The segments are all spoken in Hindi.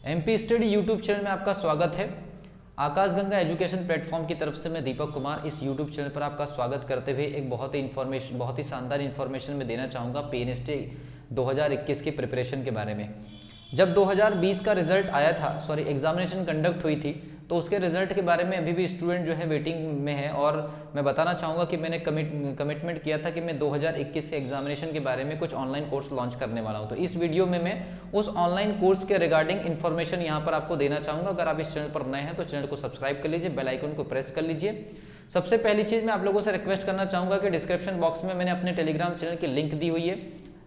एमपी स्टडी यूट्यूब चैनल में आपका स्वागत है। आकाशगंगा एजुकेशन प्लेटफॉर्म की तरफ से मैं दीपक कुमार इस यूट्यूब चैनल पर आपका स्वागत करते हुए एक बहुत ही शानदार इन्फॉर्मेशन में देना चाहूँगा पीएनएसटी 2021 की प्रिपरेशन के बारे में। जब 2020 का रिजल्ट आया था, एग्जामिनेशन कंडक्ट हुई थी, तो उसके रिजल्ट के बारे में अभी भी स्टूडेंट जो है वेटिंग में है। और मैं बताना चाहूँगा कि मैंने कमिटमेंट किया था कि मैं 2021 के एग्जामिनेशन के बारे में कुछ ऑनलाइन कोर्स लॉन्च करने वाला हूँ। तो इस वीडियो में मैं उस ऑनलाइन कोर्स के रिगार्डिंग इन्फॉर्मेशन यहाँ पर आपको देना चाहूँगा। अगर आप इस चैनल पर नए हैं तो चैनल को सब्सक्राइब कर लीजिए, बेल आइकन को प्रेस कर लीजिए। सबसे पहली चीज़ मैं आप लोगों से रिक्वेस्ट करना चाहूँगा कि डिस्क्रिप्शन बॉक्स में मैंने अपने टेलीग्राम चैनल की लिंक दी हुई है,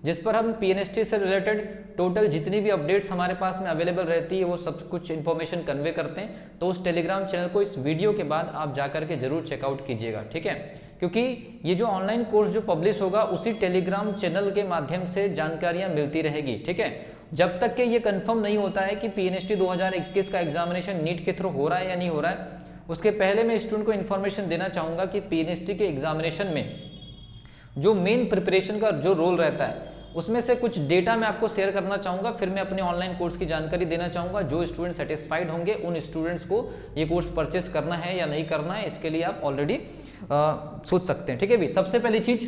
जिस पर हम पीएनएसटी से रिलेटेड टोटल जितनी भी अपडेट्स हमारे पास में अवेलेबल रहती है वो सब कुछ इन्फॉर्मेशन कन्वे करते हैं। तो उस टेलीग्राम चैनल को इस वीडियो के बाद आप जाकर के जरूर चेकआउट कीजिएगा, ठीक है। क्योंकि ये जो ऑनलाइन कोर्स जो पब्लिश होगा उसी टेलीग्राम चैनल के माध्यम से जानकारियां मिलती रहेगी, ठीक है। जब तक कि ये कंफर्म नहीं होता है कि पीएनएसटी 2021 का एग्जामिनेशन नीट के थ्रू हो रहा है या नहीं हो रहा है, उसके पहले मैं स्टूडेंट को इन्फॉर्मेशन देना चाहूँगा कि पीएनएसटी के एग्जामिनेशन में जो मेन प्रिपरेशन का जो रोल रहता है उसमें से कुछ डेटा मैं आपको शेयर करना चाहूँगा। फिर मैं अपने ऑनलाइन कोर्स की जानकारी देना चाहूँगा। जो स्टूडेंट सेटिस्फाइड होंगे उन स्टूडेंट्स को ये कोर्स परचेस करना है या नहीं करना है, इसके लिए आप ऑलरेडी सोच सकते हैं, ठीक है भी। सबसे पहली चीज़,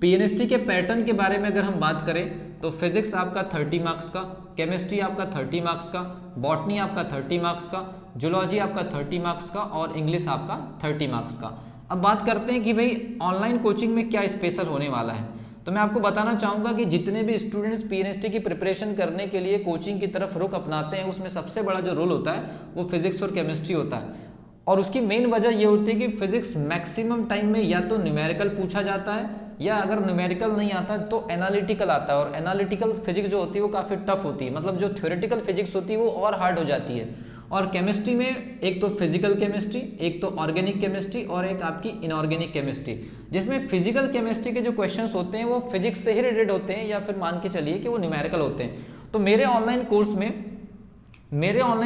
पीएनएसटी के पैटर्न के बारे में अगर हम बात करें तो फिजिक्स आपका 30 मार्क्स का, केमिस्ट्री आपका 30 मार्क्स का, बॉटनी आपका 30 मार्क्स का, जूलॉजी आपका 30 मार्क्स का और इंग्लिश आपका 30 मार्क्स का। अब बात करते हैं कि भाई ऑनलाइन कोचिंग में क्या स्पेशल होने वाला है। तो मैं आपको बताना चाहूँगा कि जितने भी स्टूडेंट्स पीएनएसटी की प्रिपरेशन करने के लिए कोचिंग की तरफ रुख अपनाते हैं उसमें सबसे बड़ा जो रोल होता है वो फिजिक्स और केमिस्ट्री होता है। और उसकी मेन वजह ये होती है कि फिजिक्स मैक्सिमम टाइम में या तो न्यूमेरिकल पूछा जाता है या अगर न्यूमेरिकल नहीं आता तो एनालिटिकल आता है। और एनालिटिकल फिजिक्स जो होती है वो काफ़ी टफ होती है, मतलब जो थ्योरेटिकल फिजिक्स होती है वो और हार्ड हो जाती है। और केमिस्ट्री में एक तो फिजिकल केमिस्ट्री, एक तो ऑर्गेनिक केमिस्ट्री और एक आपकी इनऑर्गेनिक केमिस्ट्री, जिसमें फिजिकल केमिस्ट्री के जो क्वेश्चंस होते हैं वो फिजिक्स से ही रिलेटेड होते हैं या फिर मान के चलिए कि वो न्यूमेरिकल होते हैं। तो मेरे ऑनलाइन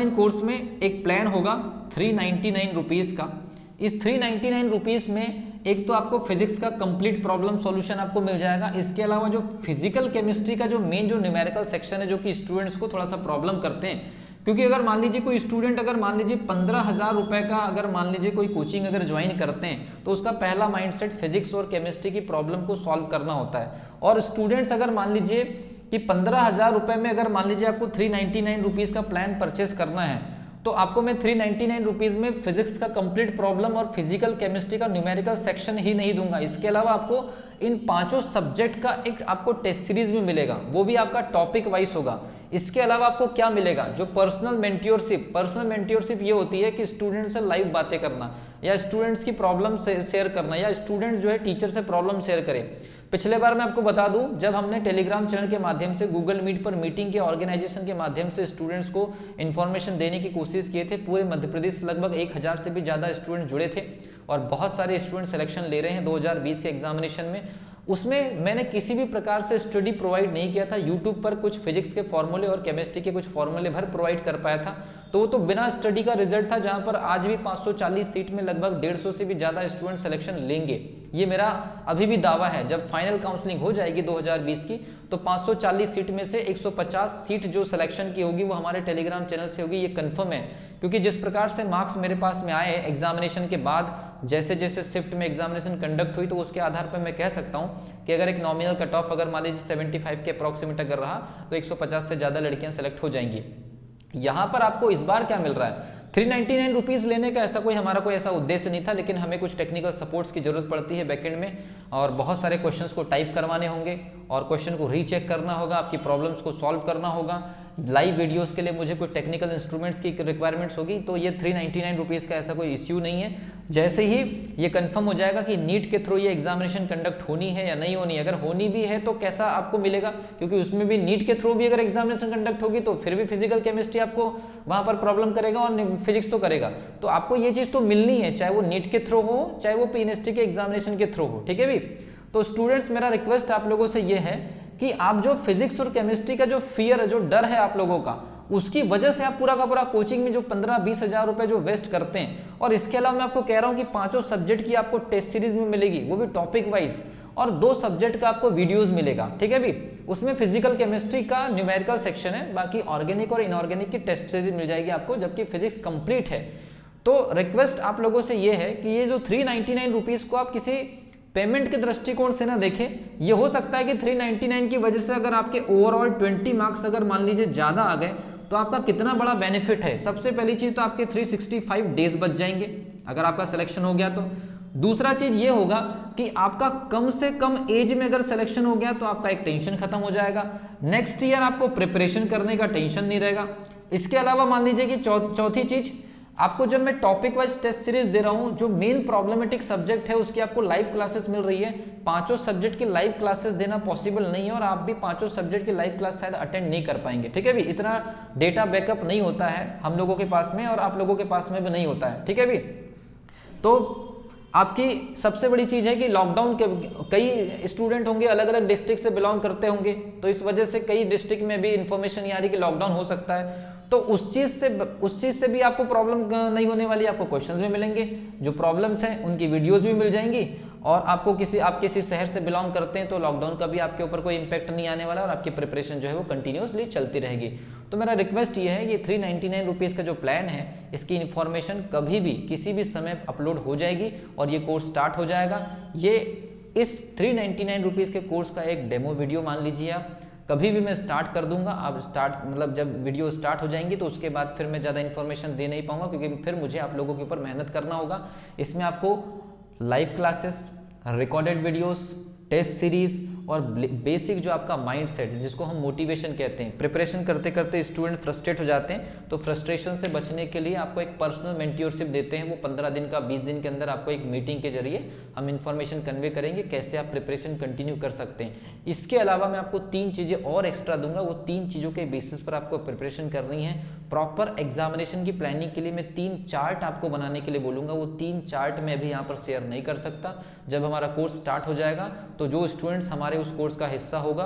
कोर्स में एक प्लान होगा 399 रुपीज़ का। इस 399 रुपीज़ में एक तो आपको फिजिक्स का कंप्लीट प्रॉब्लम सॉल्यूशन आपको मिल जाएगा। इसके अलावा जो फिजिकल केमिस्ट्री का जो मेन जो न्यूमेरिकल सेक्शन है जो कि स्टूडेंट्स को थोड़ा सा प्रॉब्लम करते हैं, क्योंकि अगर मान लीजिए कोई स्टूडेंट अगर मान लीजिए 15,000 रुपए का अगर मान लीजिए कोई कोचिंग अगर ज्वाइन करते हैं तो उसका पहला माइंडसेट फिजिक्स और केमिस्ट्री की प्रॉब्लम को सॉल्व करना होता है। और स्टूडेंट्स अगर मान लीजिए कि 15,000 रुपए में अगर मान लीजिए आपको 399 रुपीज़ का प्लान परचेस करना है तो आपको मैं 399 रुपीज़ में फिजिक्स का कंप्लीट प्रॉब्लम और फिजिकल केमिस्ट्री का न्यूमेरिकल सेक्शन ही नहीं दूंगा। इसके अलावा आपको इन पांचों सब्जेक्ट का एक आपको टेस्ट सीरीज भी मिलेगा, वो भी आपका टॉपिक वाइज होगा। इसके अलावा आपको क्या मिलेगा, जो पर्सनल मेंटोरशिप ये होती है कि स्टूडेंट से लाइव बातें करना या स्टूडेंट्स की प्रॉब्लम शेयर करना या स्टूडेंट जो है टीचर से प्रॉब्लम शेयर करे। पिछले बार मैं आपको बता दूं, जब हमने टेलीग्राम चैनल के माध्यम से गूगल मीट पर मीटिंग के ऑर्गेनाइजेशन के माध्यम से स्टूडेंट्स को इन्फॉर्मेशन देने की कोशिश किए थे, पूरे मध्य प्रदेश लगभग 1000 से भी ज़्यादा स्टूडेंट जुड़े थे और बहुत सारे स्टूडेंट सिलेक्शन ले रहे हैं 2020 के एग्जामिनेशन में। उसमें मैंने किसी भी प्रकार से स्टडी प्रोवाइड नहीं किया था। यूट्यूब पर कुछ फिजिक्स के फॉर्मूले और केमिस्ट्री के कुछ फॉर्मूले भर प्रोवाइड कर पाया था, तो वो तो बिना स्टडी का रिजल्ट था, जहां पर आज भी 540 सीट में लगभग 150 से भी ज़्यादा स्टूडेंट सिलेक्शन लेंगे। ये मेरा अभी भी दावा है। जब फाइनल काउंसलिंग हो जाएगी 2020 की तो 540 सीट में से 150 सीट जो सिलेक्शन की होगी वो हमारे टेलीग्राम चैनल से होगी, ये कन्फर्म है। क्योंकि जिस प्रकार से मार्क्स मेरे पास में आए एग्जामिनेशन के बाद, जैसे जैसे शिफ्ट में एग्जामिनेशन कंडक्ट हुई, तो उसके आधार पर मैं कह सकता हूं कि अगर एक नॉमिनल कट ऑफ अगर मान लीजिए 75 के अप्रॉक्सीमेट अगर रहा तो 150 से ज़्यादा लड़कियां सेलेक्ट हो जाएंगी। यहाँ पर आपको इस बार क्या मिल रहा है, 399 रुपीज़ लेने का ऐसा कोई हमारा कोई ऐसा उद्देश्य नहीं था, लेकिन हमें कुछ टेक्निकल सपोर्ट्स की जरूरत पड़ती है बैकएंड में और बहुत सारे क्वेश्चंस को टाइप करवाने होंगे और क्वेश्चन को रीचेक करना होगा, आपकी प्रॉब्लम्स को सॉल्व करना होगा। लाइव वीडियोस के लिए मुझे कुछ टेक्निकल इंस्ट्रूमेंट्स की रिक्वायरमेंट्स होगी। तो ये 399 रुपीज़ का ऐसा कोई इश्यू नहीं है। जैसे ही ये कंफर्म हो जाएगा कि नीट के थ्रू ये एग्जामिनेशन कंडक्ट होनी है या नहीं होनी है, अगर होनी भी है तो कैसा आपको मिलेगा, क्योंकि उसमें भी नीट के थ्रू भी अगर एग्जामिनेशन कंडक्ट होगी तो फिर भी फिजिकल केमिस्ट्री आपको वहाँ पर प्रॉब्लम करेगा और फिजिक्स तो करेगा। तो आपको ये चीज़ तो मिलनी है, चाहे वो नीट के थ्रू हो चाहे वो पीएनएसटी के एग्जामिनेशन के थ्रू हो, ठीक है भी। तो स्टूडेंट्स, मेरा रिक्वेस्ट आप लोगों से ये है कि आप जो फिजिक्स और केमिस्ट्री का जो फियर है, जो डर है आप लोगों का, उसकी वजह से आप पूरा का पूरा कोचिंग में जो 15-20 हज़ार रुपए जो वेस्ट करते हैं। और इसके अलावा मैं आपको कह रहा हूं कि पांचों सब्जेक्ट की आपको टेस्ट सीरीज में मिलेगी, वो भी टॉपिक वाइज। और 2 सब्जेक्ट का आपको वीडियोस मिलेगा, ठीक है भी। उसमें फिजिकल केमिस्ट्री का न्यूमेरिकल सेक्शन है, बाकी ऑर्गेनिक और इनऑर्गेनिक की टेस्ट सीरीज मिल जाएगी आपको, जबकि फिजिक्स कंप्लीट है। तो रिक्वेस्ट आप लोगों से ये है कि ये जो 399 रुपीज़ को आप किसी पेमेंट के दृष्टिकोण से ना देखें। ये हो सकता है कि 399 की वजह से अगर आपके ओवरऑल 20 मार्क्स अगर मान लीजिए ज़्यादा आ गए तो आपका कितना बड़ा बेनिफिट है। सबसे पहली चीज़ तो आपके 365 डेज बच जाएंगे अगर आपका सिलेक्शन हो गया तो। दूसरा चीज़ ये होगा कि आपका कम से कम एज में अगर सिलेक्शन हो गया तो आपका एक टेंशन खत्म हो जाएगा। नेक्स्ट ईयर आपको प्रिपरेशन करने का टेंशन नहीं रहेगा। इसके अलावा मान लीजिए कि चौथी चीज़, आपको जब मैं टॉपिक वाइज टेस्ट सीरीज दे रहा हूं, जो मेन प्रॉब्लमेटिक सब्जेक्ट है उसकी आपको लाइव क्लासेस मिल रही है। 5 सब्जेक्ट की लाइव क्लासेस देना पॉसिबल नहीं है और आप भी 5 सब्जेक्ट की लाइव क्लास शायद अटेंड नहीं कर पाएंगे, ठीक है भी। इतना डेटा बैकअप नहीं होता है हम लोगों के पास में और आप लोगों के पास में भी नहीं होता है, ठीक है भी। तो आपकी सबसे बड़ी चीज़ है कि लॉकडाउन के कई स्टूडेंट होंगे अलग अलग डिस्ट्रिक्ट से बिलोंग करते होंगे, तो इस वजह से कई डिस्ट्रिक्ट में भी इंफॉर्मेशन ये आ रही कि लॉकडाउन हो सकता है। तो उस चीज़ से भी आपको प्रॉब्लम नहीं होने वाली, आपको क्वेश्चंस भी मिलेंगे, जो प्रॉब्लम्स हैं उनकी वीडियोस भी मिल जाएंगी। और आपको आप किसी शहर से बिलोंग करते हैं तो लॉकडाउन का भी आपके ऊपर कोई इंपैक्ट नहीं आने वाला और आपकी प्रिपरेशन जो है वो कंटिन्यूसली चलती रहेगी। तो मेरा रिक्वेस्ट ये है, ये 399 रुपीज़ का जो प्लान है इसकी इन्फॉर्मेशन कभी भी किसी भी समय अपलोड हो जाएगी और ये कोर्स स्टार्ट हो जाएगा। ये इस 399 रुपीज़ के कोर्स का एक डेमो वीडियो मान लीजिए आप, कभी भी मैं स्टार्ट कर दूंगा। आप मतलब जब वीडियो स्टार्ट हो जाएंगी तो उसके बाद फिर मैं ज़्यादा इन्फॉर्मेशन दे नहीं पाऊंगा, क्योंकि फिर मुझे आप लोगों के ऊपर मेहनत करना होगा। इसमें आपको live classes, recorded videos, test series और बेसिक जो आपका माइंड सेट जिसको हम मोटिवेशन कहते हैं, प्रिपरेशन करते करते स्टूडेंट फ्रस्ट्रेट हो जाते हैं, तो फ्रस्ट्रेशन से बचने के लिए आपको एक पर्सनल मेंटरशिप देते हैं। वो 15 दिन का 20 दिन के अंदर आपको एक मीटिंग के जरिए हम इन्फॉर्मेशन कन्वे करेंगे कैसे आप प्रिपरेशन कंटिन्यू कर सकते हैं। इसके अलावा मैं आपको 3 चीज़ें और एक्स्ट्रा दूंगा, वो 3 चीज़ों के बेसिस पर आपको प्रिपरेशन करनी है। प्रॉपर एग्जामिनेशन की प्लानिंग के लिए मैं 3 चार्ट आपको बनाने के लिए बोलूँगा। वो 3 चार्ट मैं अभी यहाँ पर शेयर नहीं कर सकता। जब हमारा कोर्स स्टार्ट हो जाएगा तो जो स्टूडेंट्स हमारे उस कोर्स का हिस्सा होगा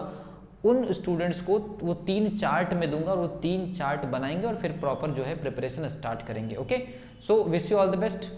उन स्टूडेंट्स को वो 3 चार्ट में दूंगा और वो 3 चार्ट बनाएंगे और फिर प्रॉपर जो है प्रिपरेशन स्टार्ट करेंगे। Okay, so wish you all the best.